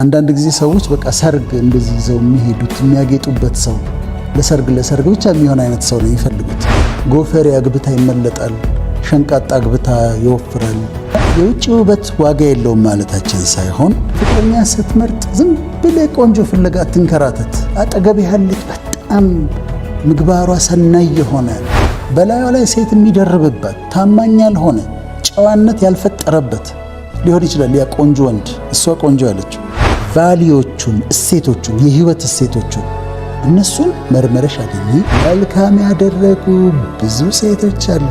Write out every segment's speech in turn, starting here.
አንዳንድ ጊዜ ሰዎች በቃ ሰርግ እንደዚህ ይዘው የሚሄዱት የሚያጌጡበት ሰው ለሰርግ ብቻ የሚሆን አይነት ሰው ነው የሚፈልጉት። ጎፈሬ አግብታ ይመለጣል፣ ሸንቃጣ አግብታ ይወፍራል። የውጭ ውበት ዋጋ የለውም ማለታችን ሳይሆን ፍቅረኛ ስትመርጥ ዝም ብለህ ቆንጆ ፍለጋ አትንከራተት። አጠገብ ያለች በጣም ምግባሯ ሰናይ የሆነ በላዩ ላይ ሴት የሚደርብበት ታማኝ ያልሆነ ጨዋነት ያልፈጠረበት ሊሆን ይችላል ያ ቆንጆ ወንድ፣ እሷ ቆንጆ ያለችው ቫልዩዎቹን፣ እሴቶቹን፣ የህይወት እሴቶቹን እነሱን መርመረሽ አገኘ። መልካም ያደረጉ ብዙ ሴቶች አሉ።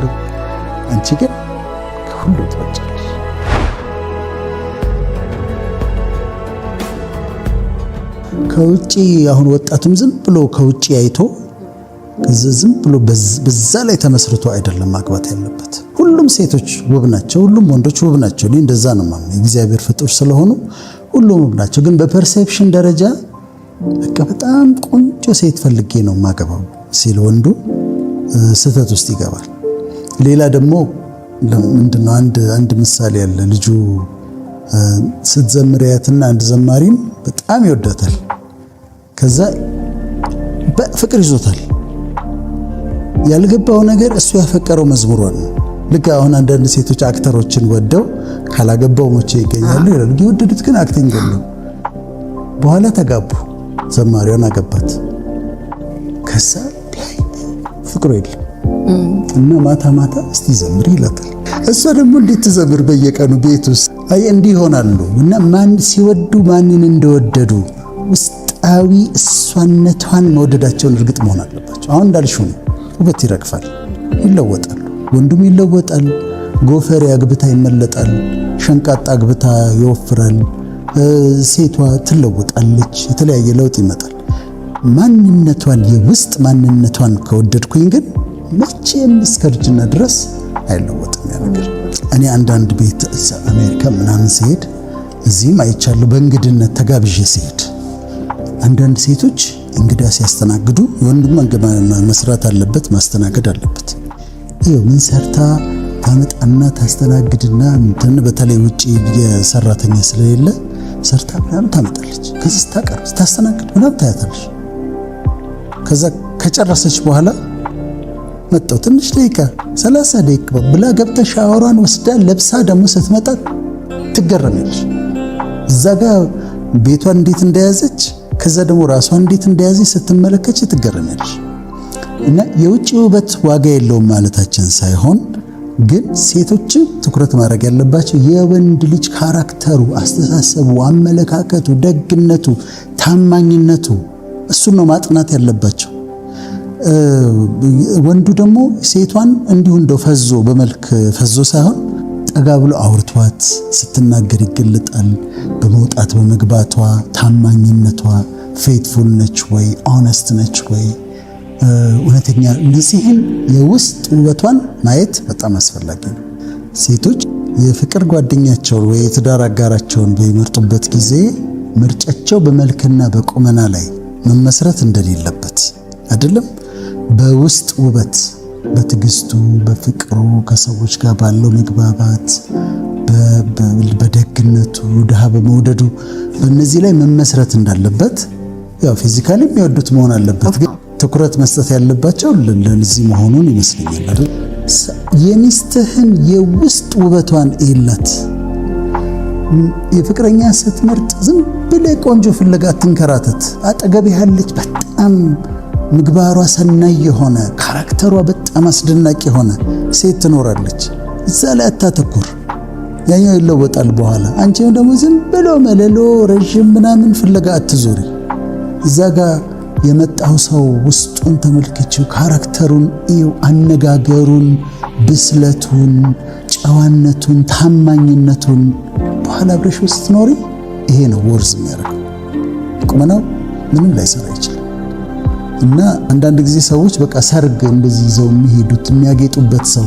አንቺ ግን ከሁሉ ትወጫለሽ። ከውጪ አሁን ወጣቱም ዝም ብሎ ከውጪ አይቶ ዝም ብሎ በዛ ላይ ተመስርቶ አይደለም ማግባት ያለበት። ሁሉም ሴቶች ውብ ናቸው፣ ሁሉም ወንዶች ውብ ናቸው። እኔ እንደዛ ነው ማምነው። የእግዚአብሔር ፍጡር ስለሆኑ ሁሉም ውብ ናቸው። ግን በፐርሴፕሽን ደረጃ በቃ በጣም ቆንጆ ሴት ፈልጌ ነው ማገባው ሲል ወንዱ ስህተት ውስጥ ይገባል። ሌላ ደግሞ ምንድነው አንድ ምሳሌ ያለ ልጁ ስትዘምር ያትና አንድ ዘማሪም በጣም ይወዳታል። ከዛ በፍቅር ይዞታል። ያልገባው ነገር እሱ ያፈቀረው መዝሙሯን ነው። ልክ አሁን አንዳንድ ሴቶች አክተሮችን ወደው ካላገባው ሞቼ ይገኛሉ ይላሉ። የወደዱት ግን አክቲንግ ነው። በኋላ ተጋቡ። ዘማሪዋን አገባት። ከዛ ፍቅሩ የለም እና ማታ እስቲ ዘምሪ ይላታል። እሷ ደግሞ እንዴት ትዘምር በየቀኑ ቤት ውስጥ? አይ እንዲህ ይሆናሉ። እና ማን ሲወዱ ማንን እንደወደዱ ውስጣዊ እሷነቷን መውደዳቸውን እርግጥ መሆን አለባቸው። አሁን እንዳልሽው ነው። ውበት ይረግፋል፣ ይለወጣሉ። ወንዱም ይለወጣል። ጎፈሬ አግብታ ይመለጣል፣ ሸንቃጣ አግብታ ይወፍራል። ሴቷ ትለወጣለች፣ የተለያየ ለውጥ ይመጣል። ማንነቷን የውስጥ ማንነቷን ከወደድኩኝ ግን መቼም እስከ እርጅና ድረስ አይለወጥም ያ ነገር። እኔ አንዳንድ ቤት አሜሪካ ምናምን ሲሄድ እዚህም አይቻለሁ። በእንግድነት ተጋብዤ ሲሄድ አንዳንድ ሴቶች እንግዳ ሲያስተናግዱ ወንድም መስራት አለበት፣ ማስተናገድ አለበት። ይኸው ምን ሰርታ ታመጣና ታስተናግድና እንትን በተለይ ውጪ የሰራተኛ ስለሌለ ሰርታ ምናምን ታመጣለች። ከዚህ ስታቀርብ ስታስተናግድ ምናምን ታያታለች። ከዛ ከጨረሰች በኋላ መጣው ትንሽ ደቂቃ 30 ደቂቃ ብላ ገብታ ሻወሯን ወስዳ ለብሳ ደግሞ ስትመጣ ትገረማለች። እዛ ጋር ቤቷን እንዴት እንደያዘች ከዛ ደግሞ ራሷን እንዴት እንደያዘች ስትመለከች ትገረማለች። እና የውጭ ውበት ዋጋ የለውም ማለታችን ሳይሆን ግን ሴቶች ትኩረት ማድረግ ያለባቸው የወንድ ልጅ ካራክተሩ፣ አስተሳሰቡ፣ አመለካከቱ፣ ደግነቱ፣ ታማኝነቱ እሱን ነው ማጥናት ያለባቸው። ወንዱ ደግሞ ሴቷን እንዲሁ እንደው ፈዞ በመልክ ፈዞ ሳይሆን ጠጋ ብሎ አውርቷት ስትናገር ይገለጣል። በመውጣት በመግባቷ ታማኝነቷ፣ ፌትፉል ነች ወይ፣ ኦነስት ነች ወይ፣ እውነተኛ፣ እነዚህን የውስጥ ውበቷን ማየት በጣም አስፈላጊ ነው። ሴቶች የፍቅር ጓደኛቸውን ወይ የትዳር አጋራቸውን በሚመርጡበት ጊዜ ምርጫቸው በመልክና በቁመና ላይ መመስረት እንደሌለበት አይደለም። በውስጥ ውበት፣ በትዕግስቱ፣ በፍቅሩ፣ ከሰዎች ጋር ባለው መግባባት፣ በደግነቱ፣ ድሃ በመውደዱ በእነዚህ ላይ መመስረት እንዳለበት ያው ፊዚካሊ የሚወዱት መሆን አለበት። ግን ትኩረት መስጠት ያለባቸው ለዚህ መሆኑን ይመስለኛል አይደል? የሚስትህን የውስጥ ውበቷን እይላት። የፍቅረኛ ስትመርጥ ዝም ብለህ ቆንጆ ፍለጋ አትንከራተት። አጠገብ ያለች በጣም ምግባሯ ሰናይ የሆነ ካራክተሯ በጣም አስደናቂ የሆነ ሴት ትኖራለች። እዛ ላይ አታተኩር። ያኛው ይለወጣል በኋላ። አንቺም ደግሞ ዝም ብሎ መለሎ ረዥም ምናምን ፍለጋ አትዞሪ። እዛ ጋር የመጣው ሰው ውስጡን ተመልከችው፣ ካራክተሩን እዩ፣ አነጋገሩን፣ ብስለቱን፣ ጨዋነቱን፣ ታማኝነቱን። በኋላ አብረሽ ውስጥ ኖሪ። ይሄ ነው ወርዝ የሚያደርገው። ቁመናው ምንም ላይሰራ ይችላል። እና አንዳንድ ጊዜ ሰዎች በቃ ሰርግ እንደዚህ ይዘው የሚሄዱት የሚያጌጡበት ሰው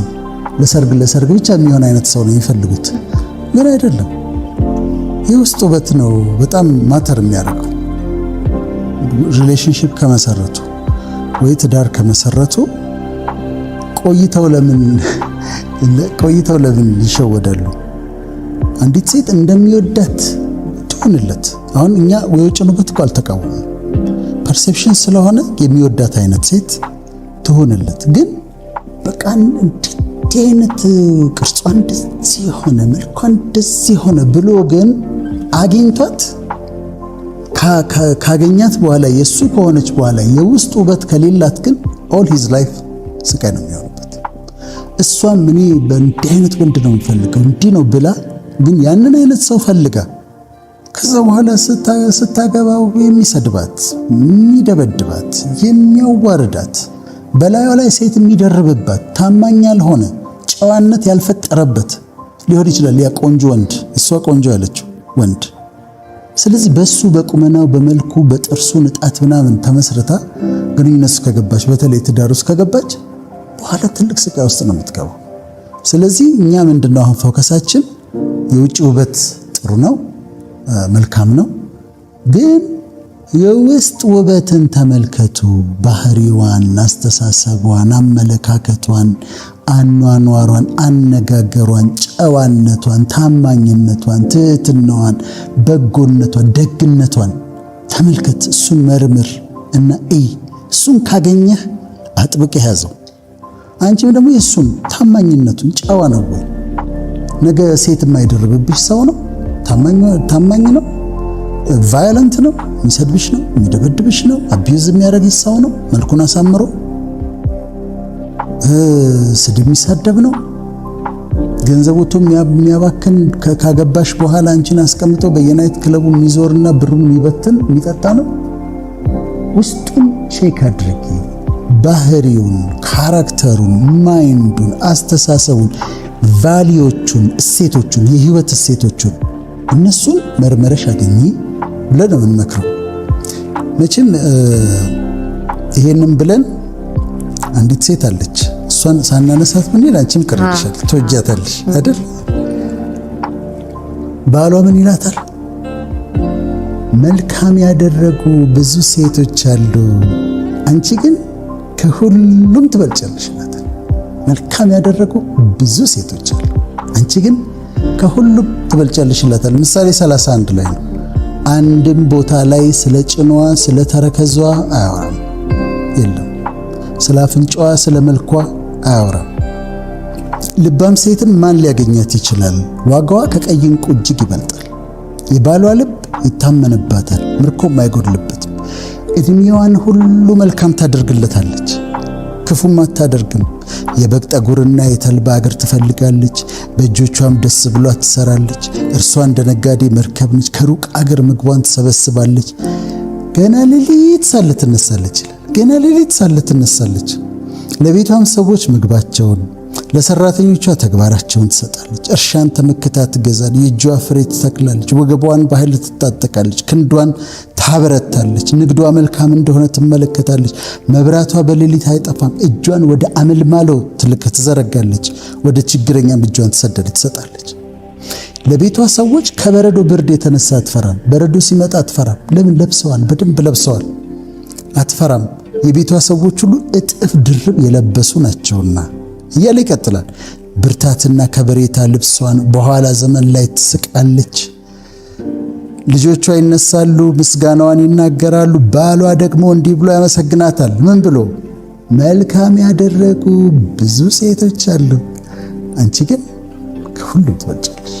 ለሰርግ ብቻ የሚሆን አይነት ሰው ነው የሚፈልጉት። ግን አይደለም። የውስጥ ውበት ነው በጣም ማተር የሚያደርገው። ሪሌሽንሺፕ ከመሰረቱ ወይ ትዳር ከመሰረቱ ቆይተው ለምን ይሸወዳሉ? አንዲት ሴት እንደሚወዳት ትሆንለት አሁን እኛ የውጭን ውበት እኮ አልተቃወምም። ፐርሴፕሽን ስለሆነ የሚወዳት አይነት ሴት ትሆንለት። ግን በቃ እንዲህ አይነት ቅርጿ እንደዚህ ሆነ መልኳ እንደዚህ ሆነ ብሎ ግን አግኝቷት ካገኛት በኋላ የሱ ከሆነች በኋላ የውስጥ ውበት ከሌላት ግን ኦል ሂዝ ላይፍ ስቃይ ነው የሚሆንበት። እሷም እኔ በእንዲህ አይነት ወንድ ነው የምፈልገው እንዲህ ነው ብላ ግን ያንን አይነት ሰው ፈልጋ ከዛ በኋላ ስታገባው የሚሰድባት፣ የሚደበድባት፣ የሚያዋርዳት፣ በላዩ ላይ ሴት የሚደርብባት፣ ታማኝ ያልሆነ ጨዋነት ያልፈጠረበት ሊሆን ይችላል ያ ቆንጆ ወንድ፣ እሷ ቆንጆ ያለችው ወንድ። ስለዚህ በሱ በቁመናው በመልኩ በጥርሱ ንጣት ምናምን ተመስርታ ግንኙነት ከገባች በተለይ ትዳር ውስጥ ከገባች በኋላ ትልቅ ስቃይ ውስጥ ነው የምትገባው። ስለዚህ እኛ ምንድነው አሁን ፎከሳችን የውጭ ውበት ጥሩ ነው መልካም ነው፣ ግን የውስጥ ውበትን ተመልከቱ። ባህሪዋን፣ አስተሳሰቧን፣ አመለካከቷን፣ አኗኗሯን፣ አነጋገሯን፣ ጨዋነቷን፣ ታማኝነቷን፣ ትህትናዋን፣ በጎነቷን፣ ደግነቷን ተመልከት። እሱን መርምር እና እሱን ካገኘህ አጥብቀህ ያዘው። አንቺም ደግሞ የእሱን ታማኝነቱን ጨዋ ነው ወይ ነገ ሴት የማይደርብብሽ ሰው ነው? ታማኝ ነው? ቫዮለንት ነው? የሚሰድብሽ ነው? የሚደበድብሽ ነው? አቢዩዝ የሚያደርግሽ ሰው ነው? መልኩን አሳምሮ ስድብ የሚሳደብ ነው? ገንዘቡቶ የሚያባክን ካገባሽ በኋላ አንቺን አስቀምጦ በየናይት ክለቡ የሚዞርና ብሩን የሚበትን የሚጠጣ ነው? ውስጡን ቼክ አድርጊ። ባህሪውን፣ ካራክተሩን፣ ማይንዱን፣ አስተሳሰቡን፣ ቫሊዮቹን፣ እሴቶቹን፣ የህይወት እሴቶቹን እነሱን መርመረሽ አገኚ ብለን ነው የምንመክረው። መቼም ይሄንን ብለን አንዲት ሴት አለች፣ እሷን ሳናነሳት ምን ይላል? አንቺም ቅርብሻል ትወጃታለሽ አይደል? ባሏ ምን ይላታል? መልካም ያደረጉ ብዙ ሴቶች አሉ፣ አንቺ ግን ከሁሉም ትበልጫለሽ ይላታል። መልካም ያደረጉ ብዙ ሴቶች አሉ፣ አንቺ ግን ከሁሉም ትበልጫለሽ ይላታል። ምሳሌ 31 ላይ ነው። አንድም ቦታ ላይ ስለ ጭኗ ስለ ተረከዟ አያወራም። የለም ስለ አፍንጫዋ ስለ መልኳ አያወራም። ልባም ሴትን ማን ሊያገኛት ይችላል? ዋጋዋ ከቀይ ዕንቁ እጅግ ይበልጣል። የባሏ ልብ ይታመንባታል፣ ምርኮም አይጎድልበትም። እድሜዋን ሁሉ መልካም ታደርግለታለች፣ ክፉም አታደርግም። የበግ ጠጉርና የተልባ እግር ትፈልጋለች፣ በእጆቿም ደስ ብሏት ትሰራለች። እርሷ እንደ ነጋዴ መርከብ ነች፣ ከሩቅ አገር ምግቧን ትሰበስባለች። ገና ሌሊት ሳለ ትነሳለች ይላል። ገና ሌሊት ሳለ ትነሳለች። ለቤቷም ሰዎች ምግባቸውን፣ ለሰራተኞቿ ተግባራቸውን ትሰጣለች። እርሻን ተመክታ ትገዛለች፣ የእጇ ፍሬ ትተክላለች። ወገቧን በኃይል ትታጠቃለች፣ ክንዷን ታበረታለች። ንግዷ መልካም እንደሆነ ትመለከታለች። መብራቷ በሌሊት አይጠፋም። እጇን ወደ አመልማሎ ትዘረጋለች፣ ወደ ችግረኛም እጇን ትሰጣለች። ለቤቷ ሰዎች ከበረዶ ብርድ የተነሳ አትፈራም። በረዶ ሲመጣ አትፈራም። ለምን? ለብሰዋል፣ በደንብ ለብሰዋል፣ አትፈራም። የቤቷ ሰዎች ሁሉ እጥፍ ድርብ የለበሱ ናቸውና እያለ ይቀጥላል። ብርታትና ከበሬታ ልብሷን በኋላ ዘመን ላይ ትስቃለች። ልጆቿ ይነሳሉ፣ ምስጋናዋን ይናገራሉ። ባሏ ደግሞ እንዲህ ብሎ ያመሰግናታል። ምን ብሎ? መልካም ያደረጉ ብዙ ሴቶች አሉ፣ አንቺ ግን ከሁሉም ትበልጫለሽ።